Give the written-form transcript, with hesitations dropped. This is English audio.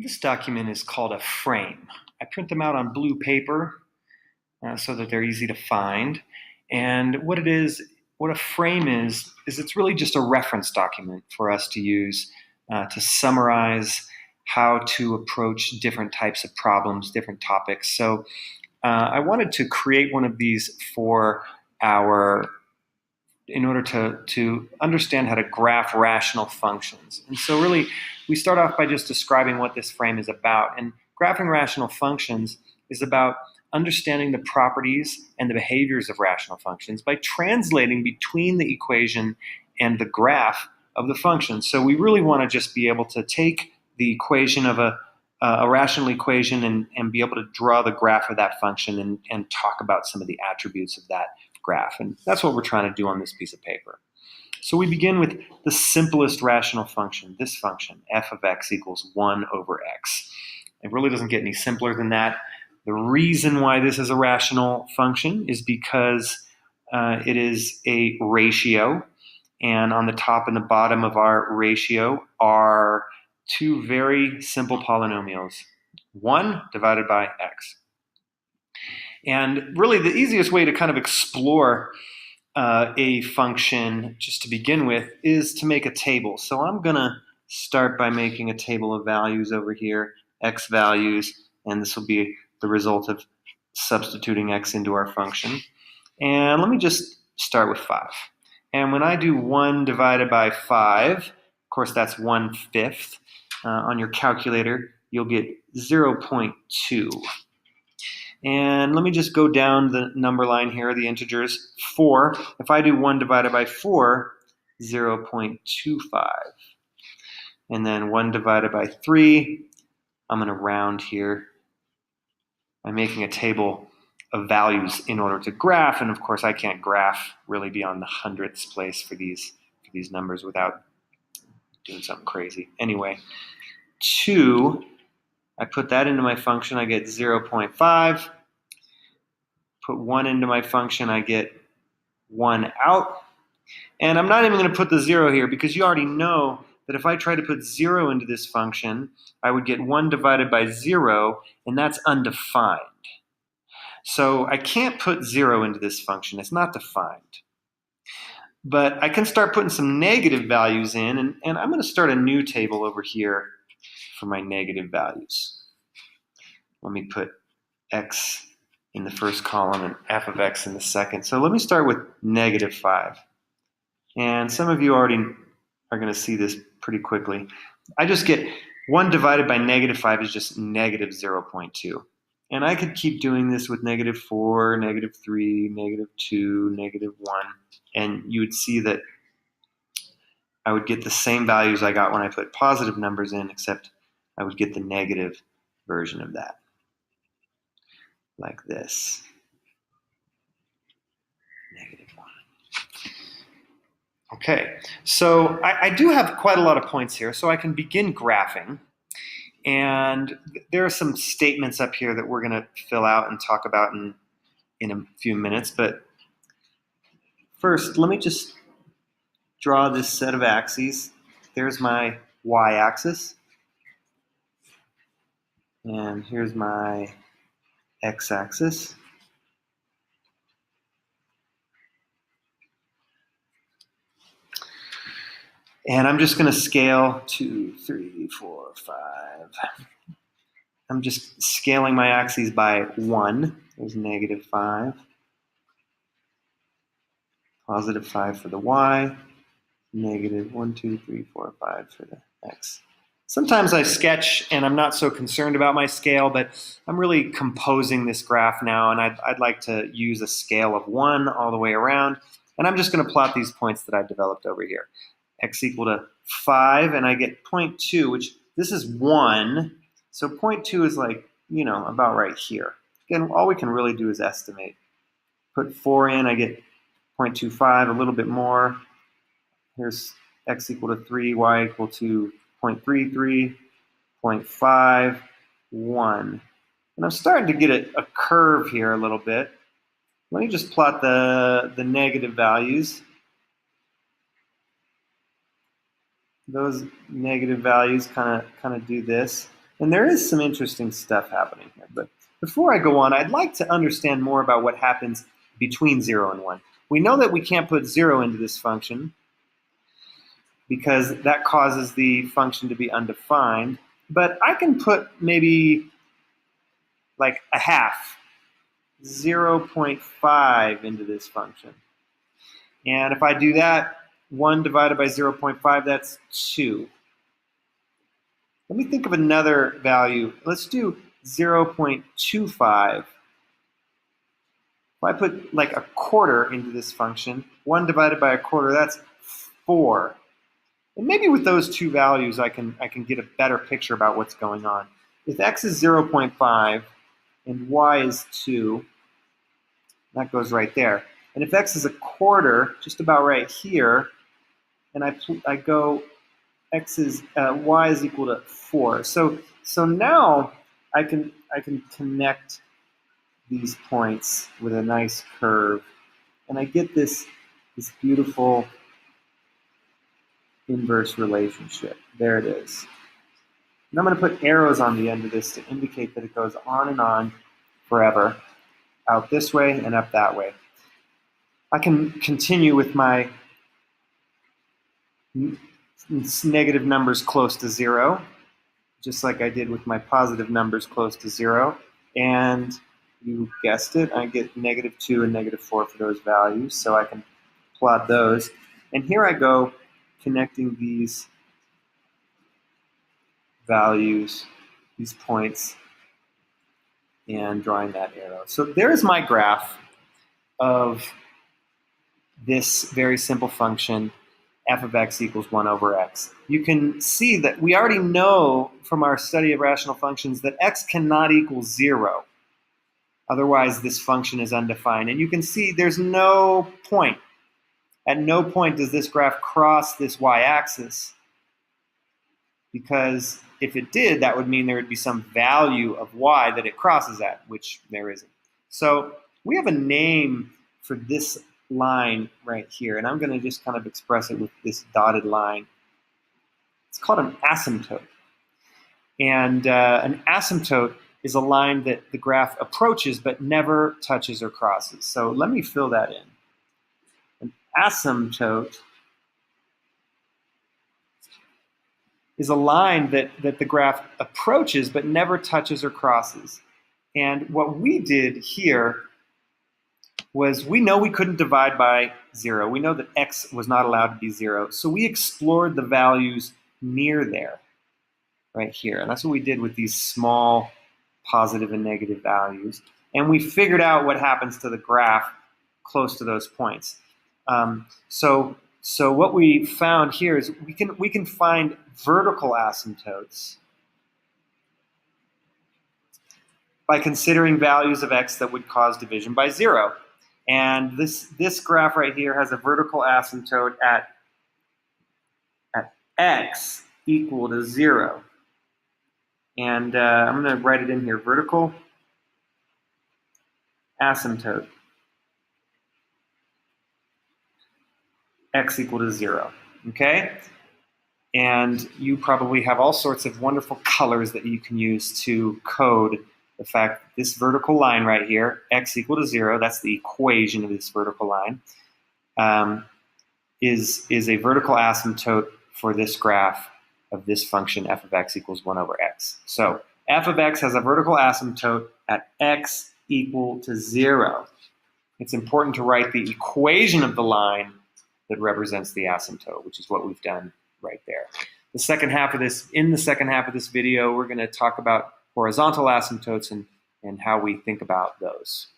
This document is called a frame. I print them out on blue paper so that they're easy to find. And what a frame is it's really just a reference document for us to use to summarize how to approach different types of problems, different topics. So I wanted to create one of these in order to understand how to graph rational functions. And so really, we start off by just describing what this frame is about. And graphing rational functions is about understanding the properties and the behaviors of rational functions by translating between the equation and the graph of the function. So we really want to just be able to take the equation of a rational equation and be able to draw the graph of that function and talk about some of the attributes of that graph. And that's what we're trying to do on this piece of paper. So we begin with the simplest rational function, this function, f of x equals 1 over x. It really doesn't get any simpler than that. The reason why this is a rational function is because it is a ratio, and on the top and the bottom of our ratio are two very simple polynomials, 1 divided by x. And really the easiest way to kind of explore a function, just to begin with, is to make a table. So I'm going to start by making a table of values over here, x values, and this will be the result of substituting x into our function. And let me just start with 5. And when I do 1 divided by 5, of course that's 1/5. On your calculator, you'll get 0.2. And let me just go down the number line here, the integers. 4, if I do 1 divided by 4, 0.25. And then 1 divided by 3, I'm going to round here. I'm making a table of values in order to graph, and of course I can't graph really beyond the hundredths place for these numbers without doing something crazy. Anyway, 2, I put that into my function, I get 0.5. Put 1 into my function, I get 1 out. And I'm not even going to put the 0 here because you already know that if I try to put 0 into this function, I would get 1 divided by 0, and that's undefined. So I can't put 0 into this function. It's not defined. But I can start putting some negative values in, and I'm going to start a new table over here for my negative values. Let me put x in the first column and f of x in the second. So let me start with -5. And some of you already are going to see this pretty quickly. I just get 1 divided by -5 is just -0.2. And I could keep doing this with -4, -3, -2, -1. And you would see that I would get the same values I got when I put positive numbers in, except I would get the negative version of that, like this. -1. Okay, so I do have quite a lot of points here, so I can begin graphing. And there are some statements up here that we're going to fill out and talk about in a few minutes. But first, let me just draw this set of axes. There's my y-axis. And here's my x-axis. And I'm just going to scale 2, 3, 4, 5. I'm just scaling my axes by 1. There's -5. +5 for the y. -1, 2, 3, 4, 5 for the x. Sometimes I sketch and I'm not so concerned about my scale, but I'm really composing this graph now, and I'd like to use a scale of 1 all the way around. And I'm just going to plot these points that I developed over here. X equal to 5, and I get 0.2, which this is 1. So 0.2 is like, about right here. Again, all we can really do is estimate. Put 4 in, I get 0.25, a little bit more. Here's x equal to 3, y equal to 0.33, 0.5, 1. And I'm starting to get a curve here a little bit. Let me just plot the negative values. Those negative values kind of do this. And there is some interesting stuff happening here. But before I go on, I'd like to understand more about what happens between 0 and 1. We know that we can't put 0 into this function because that causes the function to be undefined. But I can put maybe like a half, 0.5 into this function. And if I do that, 1 divided by 0.5, that's 2. Let me think of another value. Let's do 0.25. If I put like a quarter into this function, 1 divided by a quarter, that's 4. And maybe with those two values, I can get a better picture about what's going on. If x is 0.5 and y is 2, that goes right there. And if x is a quarter, just about right here, and I go y is equal to 4. So now I can connect these points with a nice curve, and I get this beautiful inverse relationship. There it is. And I'm going to put arrows on the end of this to indicate that it goes on and on forever, out this way and up that way. I can continue with my negative numbers close to 0, just like I did with my positive numbers close to 0. And you guessed it, I get -2 and -4 for those values, so I can plot those. And here I go connecting these values, these points, and drawing that arrow. So there's my graph of this very simple function, f of x equals 1 over x. You can see that we already know from our study of rational functions that x cannot equal 0. Otherwise, this function is undefined. And you can see there's no point. At no point does this graph cross this y-axis, because if it did, that would mean there would be some value of y that it crosses at, which there isn't. So we have a name for this line right here, and I'm going to just kind of express it with this dotted line. It's called an asymptote. And an asymptote is a line that the graph approaches but never touches or crosses. So let me fill that in. An asymptote is a line that the graph approaches but never touches or crosses. And what we did here was, we know we couldn't divide by 0. We know that x was not allowed to be 0. So we explored the values near there, right here. And that's what we did with these small positive and negative values. And we figured out what happens to the graph close to those points. So what we found here is we can find vertical asymptotes by considering values of x that would cause division by 0. And this graph right here has a vertical asymptote at x equal to 0. And I'm going to write it in here, vertical asymptote, x equal to 0, okay? And you probably have all sorts of wonderful colors that you can use to code the fact that this vertical line right here, x equal to 0, that's the equation of this vertical line, is a vertical asymptote for this graph of this function f of x equals 1 over x. So f of x has a vertical asymptote at x equal to 0. It's important to write the equation of the line that represents the asymptote, which is what we've done right there. In the second half of this video, we're going to talk about horizontal asymptotes and how we think about those.